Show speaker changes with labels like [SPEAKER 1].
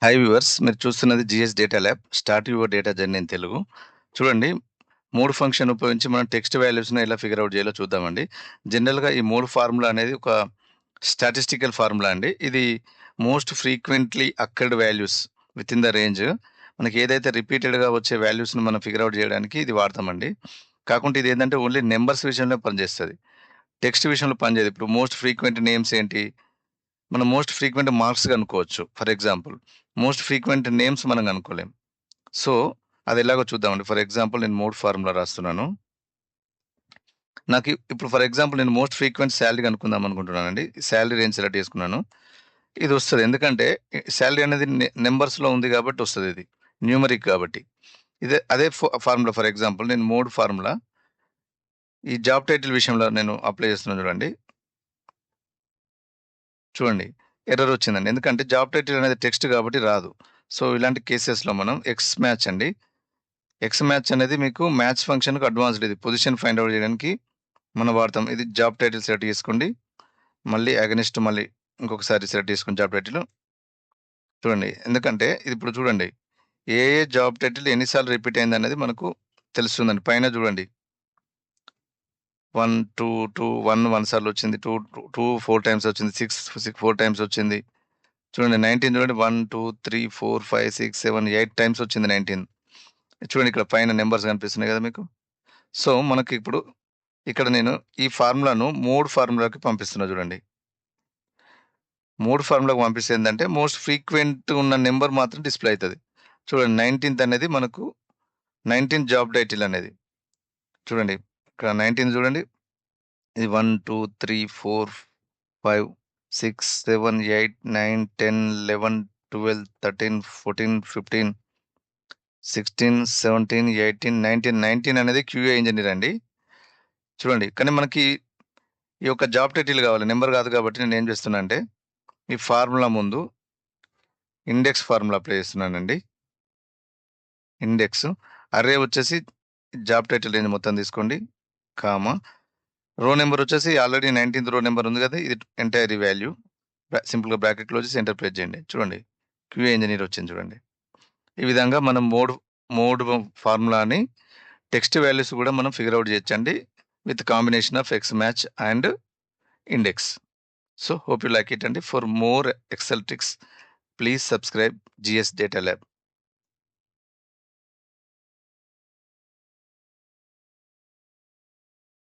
[SPEAKER 1] Hi viewers, మీరు చూస్తున్నది GS data lab. Start your data journey in Telugu. చూడండి, 3 function ఉపయోగించి మనం టెక్స్ట్ వాల్యూస్‌ని ఎలా ఫిగర్ ఔట్ చేయాలో చూద్దామండి. జనరల్‌గా ఈ 3 ఫార్ములా అనేది ఒక స్టాటిస్టికల్ ఫార్ములా అండి. ఇది most frequently occurred values within the range. మనకి ఏదైతే రిపీటెడ్‌గా వచ్చే వాల్యూస్‌ని మనం ఫిగర్ ఔట్ చేయడానికి ఇది వాడతామండి. కాకుంటే ఇదేంటంటే ఓన్లీ నంబర్స్ విషయంలో పనిచేస్తది. టెక్స్ట్ విషయంలో పనిచేయదు. ఇప్పుడు మోస్ట్ ఫ్రీక్వెంట్ నేమ్స్ ఏంటి? మనం మోస్ట్ ఫ్రీక్వెంట్ మార్క్స్ కనుక్కోవచ్చు. For example, most frequent names మనం కనుక్కోలేం. సో, అదెలాగో చూద్దామండి. ఫర్ ఎగ్జాంపుల్ నేను 3 ఫార్ములా రాస్తున్నాను. ఇప్పుడు ఫర్ ఎగ్జాంపుల్ నేను మోస్ట్ ఫ్రీక్వెంట్ సాలరీ కనుక్కుందాం అనుకుంటున్నానండి. సాలరీ రేంజ్ సెలెక్ట్ చేసుకున్నాను. ఇదొస్తది. ఎందుకంటే సాలరీ అనేది నంబర్స్‌లో ఉంది కాబట్టి వస్తదిది. న్యూమరిక్ కాబట్టి. అదే ఫార్ములా ఫర్ ఎగ్జాంపుల్ నేను 3 ఫార్ములా ఈ జాబ్ టైటిల్ విషయంలో నేను అప్లై చేస్తున్నాను చూడండి. చూడండి, ఎర్రర్ వచ్చిందండి. ఎందుకంటే జాబ్ టైటిల్ అనేది టెక్స్ట్ కాబట్టి రాదు. సో, ఇలాంటి కేసెస్‌లో మనం ఎక్స్ మ్యాచ్ అండి. ఎక్స్ మ్యాచ్ అనేది మీకు మ్యాచ్ ఫంక్షన్‌కి అడ్వాన్స్‌డ్ ఇది. పొజిషన్ ఫైండ్ ఔట్ చేయడానికి మనం వాడతాం. ఇది జాబ్ టైటిల్ సెలెక్ట్ చేసుకోండి. మళ్ళీ ఇంకొకసారి సెలెక్ట్ చేసుకోండి జాబ్ టైటిల్. చూడండి, ఎందుకంటే ఇది ఇప్పుడు చూడండి. ఏ జాబ్ టైటిల్ ఎన్ని సార్లు రిపీట్ అయిందనేది మనకు తెలుస్తుందండి. పైన చూడండి. 1, 2, 2, 1 సార్లు వచ్చింది. 4 టైమ్స్ వచ్చింది. 4 టైమ్స్ వచ్చింది. చూడండి, 19 చూడండి. 1, 2, 3, 4, 5, 6, 7, 8 టైమ్స్ వచ్చింది 19. చూడండి, ఇక్కడ పైన నంబర్స్ కనిపిస్తున్నాయి కదా మీకు. సో, మనకిప్పుడు ఇక్కడ నేను ఈ ఫార్ములాను 3 ఫార్ములాకి పంపిస్తున్నా చూడండి. 3 ఫార్ములాకి పంపిస్తే ఏందంటే మోస్ట్ ఫ్రీక్వెంట్ ఉన్న నంబర్ మాత్రం డిస్‌ప్లే అయితది. చూడండి, 19థ్ అనేది మనకు 19 జాబ్ టైటిల్ అనేది. చూడండి, ఇక్కడ 19 చూడండి. ఇది 1, 2, 3, 4, 5, 6, 7, 8, 9, 10, 11, 12, 13, 14, 15, 16, 17, 18, 19, 19 అనేది క్యూఏ ఇంజినీర్ అండి. చూడండి, కానీ మనకి ఈ యొక్క జాబ్ టైటిల్ కావాలి. నంబర్ కాదు కాబట్టి నేనేం చేస్తున్నా అంటే, ఈ ఫార్ములా ముందు ఇండెక్స్ ఫార్ములా అప్లై చేస్తున్నానండి. ఇండెక్స్ అర్రే వచ్చేసి జాబ్ టైటిల్ రేంజ్ మొత్తం తీసుకోండి. కామా రో నంబర్ వచ్చేసి ఆల్రెడీ 19థ్ రో నంబర్ ఉంది కదా! ఇది ఎంటైర్ వాల్యూ. సింపుల్‌గా బ్రాకెట్ క్లోజ్ చేసి ఎంటర్ ప్రెస్ చేయండి. చూడండి, క్యూఏ ఇంజినీర్ వచ్చింది చూడండి. ఈ విధంగా మనం 3 ఫార్ములాని టెక్స్ట్ వాల్యూస్ కూడా మనం ఫిగర్ ఔట్ చేయొచ్చండి. With combination of X match and index. So hope you like it, and for more Excel tricks, please subscribe GS Data Lab.